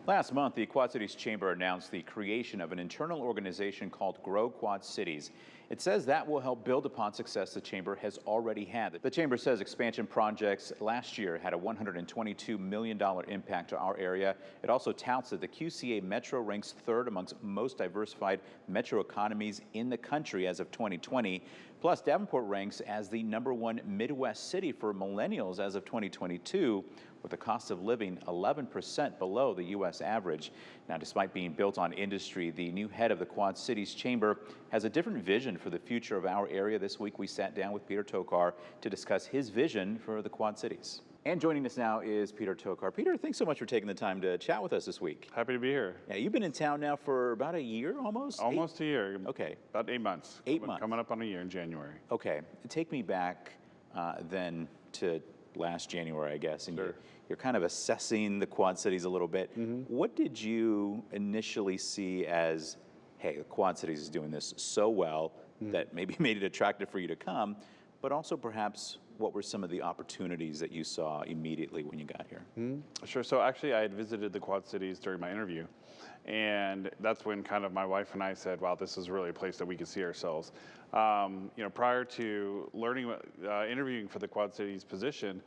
Last month, the Quad Cities Chamber announced the creation of an internal organization called Grow Quad Cities. It says that will help build upon success the Chamber has already had. The Chamber says expansion projects last year had a $122 million impact to our area. It also touts that the QCA Metro ranks third amongst most diversified metro economies in the country as of 2020. Plus, Davenport ranks as the #1 Midwest city for millennials as of 2022, with the cost of living 11% below the U.S. average. Now, despite being built on industry, the new head of the Quad Cities Chamber has a different vision for the future of our area. This week, we sat down with Peter Tokar to discuss his vision for the Quad Cities. And joining us now is Peter Tokar. Peter, thanks so much for taking the time to chat with us this week. Happy to be here. Yeah, you've been in town now for about a year, almost? Almost a year. Okay. About 8 months. 8 months. Coming up on a year in January. Okay. Take me back then to last January, I guess, and Sure. you're kind of assessing the Quad Cities a little bit. What did you initially see as, hey, the Quad Cities is doing this so well that maybe made it attractive for you to come, but also perhaps what were some of the opportunities that you saw immediately when you got here? Sure. So actually, I had visited the Quad Cities during my interview, and that's when kind of my wife and I said, "Wow, this is really a place that we could see ourselves." Prior to learning, interviewing for the Quad Cities position,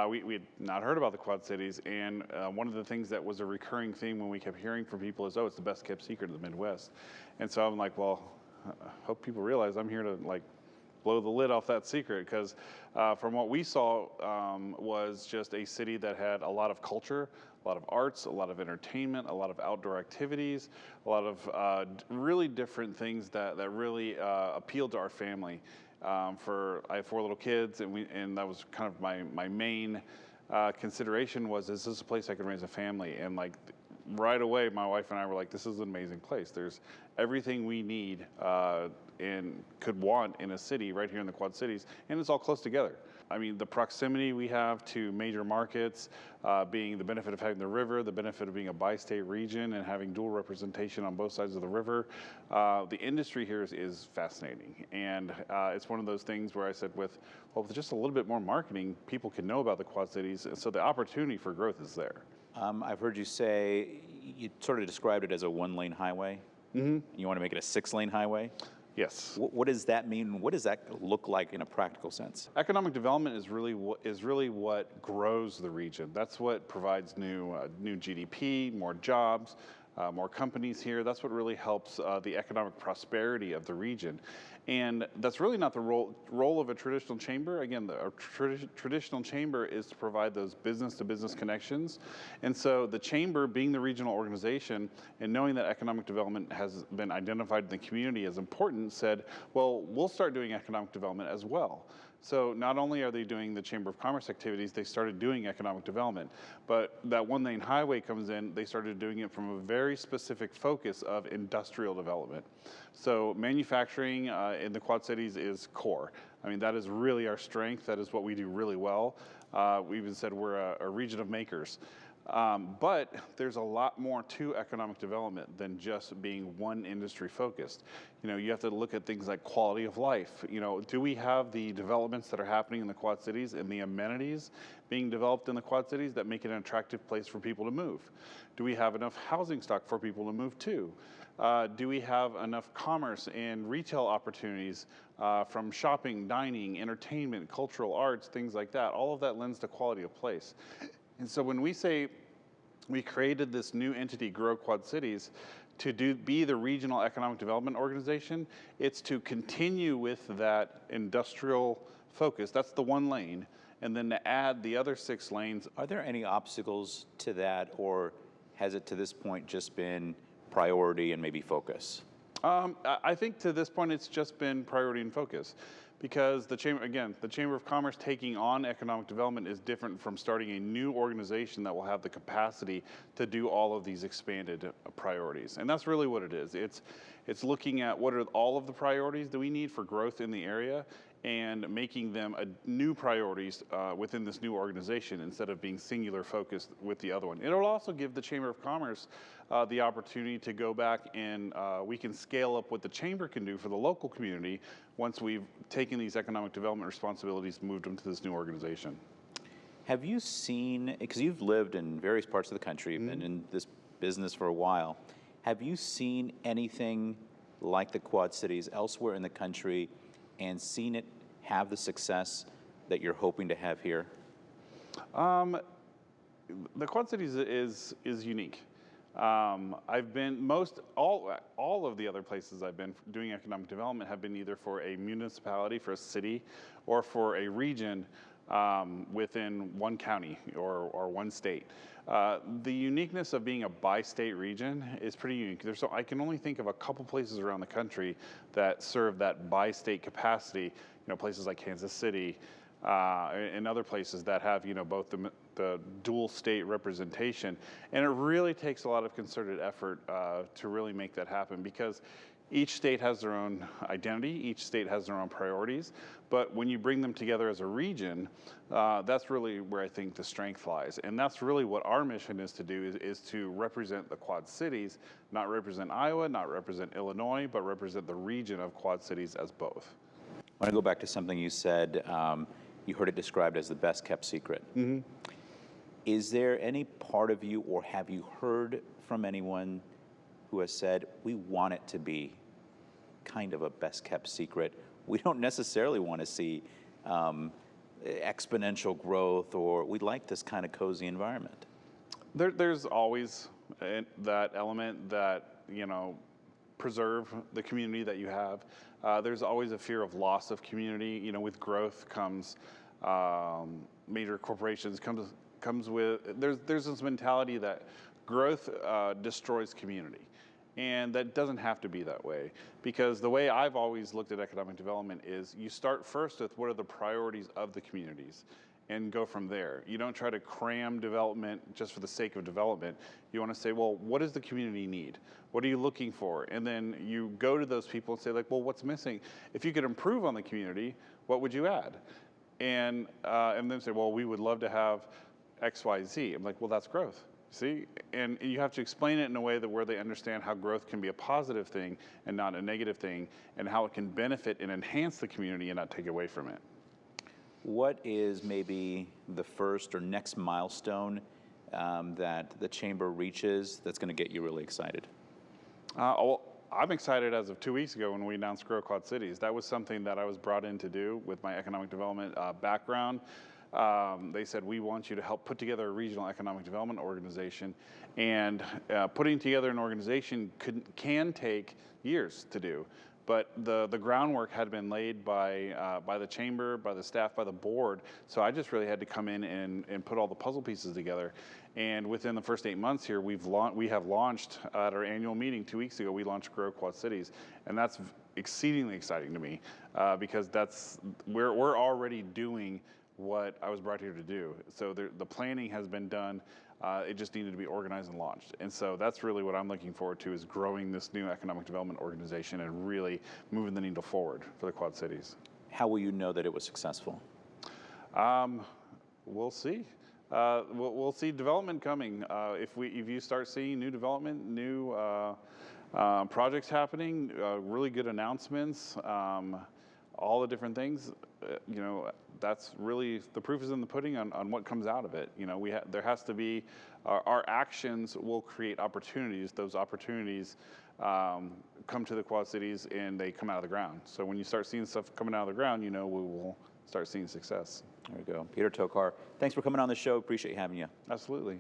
we had not heard about the Quad Cities, and one of the things that was a recurring theme when we kept hearing from people is, "Oh, it's the best kept secret of the Midwest," and so I'm like, "Well, I hope people realize I'm here to blow the lid off that secret," because from what we saw was just a city that had a lot of culture, a lot of arts, a lot of entertainment, a lot of outdoor activities, a lot of really different things that really appealed to our family. I have 4 little kids, and that was kind of my main consideration was, is this a place I can raise a family? And right away, my wife and I were like, this is an amazing place. There's everything we need and could want in a city right here in the Quad Cities, and it's all close together. I mean, the proximity we have to major markets, being the benefit of having the river, the benefit of being a bi-state region and having dual representation on both sides of the river. The industry here is fascinating, and it's one of those things where I said with just a little bit more marketing, people can know about the Quad Cities, and so the opportunity for growth is there. I've heard you say, you sort of described it as a 1-lane highway. You want to make it a 6-lane highway? Yes. What does that mean? What does that look like in a practical sense? Economic development is really what grows the region. That's what provides new GDP, more jobs, more companies here. That's what really helps the economic prosperity of the region. And that's really not the role of a traditional chamber. Again, a traditional chamber is to provide those business-to-business connections. And so the chamber, being the regional organization and knowing that economic development has been identified in the community as important, said, well, we'll start doing economic development as well. So not only are they doing the Chamber of Commerce activities, they started doing economic development. But that 1-lane highway comes in, they started doing it from a very specific focus of industrial development. So manufacturing in the Quad Cities is core. I mean, that is really our strength. That is what we do really well. We even said we're a region of makers. But there's a lot more to economic development than just being one industry focused. You have to look at things like quality of life. Do we have the developments that are happening in the Quad Cities and the amenities being developed in the Quad Cities that make it an attractive place for people to move? Do we have enough housing stock for people to move to? Do we have enough commerce and retail opportunities from shopping, dining, entertainment, cultural arts, things like that? All of that lends to quality of place. And so when we say we created this new entity, Grow Quad Cities, to be the regional economic development organization, it's to continue with that industrial focus. That's the 1 lane. And then to add the other 6 lanes. Are there any obstacles to that, or has it to this point just been priority and maybe focus? I think to this point it's just been priority and focus, because the Chamber of Commerce taking on economic development is different from starting a new organization that will have the capacity to do all of these expanded priorities. And that's really what it is. It's looking at what are all of the priorities that we need for growth in the area and making them new priorities within this new organization instead of being singular focused with the other one. It'll also give the Chamber of Commerce the opportunity to go back and we can scale up what the Chamber can do for the local community once we've taken these economic development responsibilities and moved them to this new organization. Have you seen, because you've lived in various parts of the country, and in this business for a while. Have you seen anything like the Quad Cities elsewhere in the country and seen it have the success that you're hoping to have here? The Quad Cities is unique. I've been all of the other places I've been doing economic development have been either for a municipality, for a city, or for a region within one county or one state. The uniqueness of being a bi-state region is pretty unique. I can only think of a couple places around the country that serve that bi-state capacity. You know, places like Kansas City, and other places that have, you know, both the dual state representation. And it really takes a lot of concerted effort to really make that happen, because each state has their own identity, each state has their own priorities, but when you bring them together as a region, that's really where I think the strength lies. And that's really what our mission is to do, is to represent the Quad Cities, not represent Iowa, not represent Illinois, but represent the region of Quad Cities as both. I want to go back to something you said. You heard it described as the best kept secret. Mm-hmm. Is there any part of you, or have you heard from anyone who has said, we want it to be kind of a best kept secret? We don't necessarily want to see exponential growth, or we like this kind of cozy environment? There's always that element that, you know, preserve the community that you have. There's always a fear of loss of community. You know, with growth comes major corporations, comes with, there's this mentality that growth destroys community. And that doesn't have to be that way, because the way I've always looked at economic development is you start first with what are the priorities of the communities and go from there. You don't try to cram development just for the sake of development. You want to say, well, what does the community need? What are you looking for? And then you go to those people and say, like, well, what's missing? If you could improve on the community, what would you add? And then say, well, we would love to have X, Y, Z. I'm like, well, that's growth. See, and you have to explain it in a way that where they understand how growth can be a positive thing and not a negative thing, and how it can benefit and enhance the community and not take away from it. What is maybe the first or next milestone that the Chamber reaches that's going to get you really excited? Well, I'm excited as of 2 weeks ago when we announced Grow Quad Cities. That was something that I was brought in to do with my economic development background. They said, we want you to help put together a regional economic development organization. And putting together an organization can take years to do. But the groundwork had been laid by the chamber, by the staff, by the board. So I just really had to come in and put all the puzzle pieces together. And within the first 8 months here, we have launched at our annual meeting 2 weeks ago. We launched Grow Quad Cities, and that's exceedingly exciting to me because we're already doing what I was brought here to do. So the planning has been done. It just needed to be organized and launched. And so that's really what I'm looking forward to, is growing this new economic development organization and really moving the needle forward for the Quad Cities. How will you know that it was successful? We'll see. We'll see development coming. If you start seeing new development, new projects happening, really good announcements, all the different things, you know, that's really, the proof is in the pudding on what comes out of it. You know, there has to be, our actions will create opportunities. Those opportunities come to the Quad Cities and they come out of the ground. So when you start seeing stuff coming out of the ground, you know, we will start seeing success. There we go. Peter Tokar, thanks for coming on the show. Appreciate having you. Absolutely.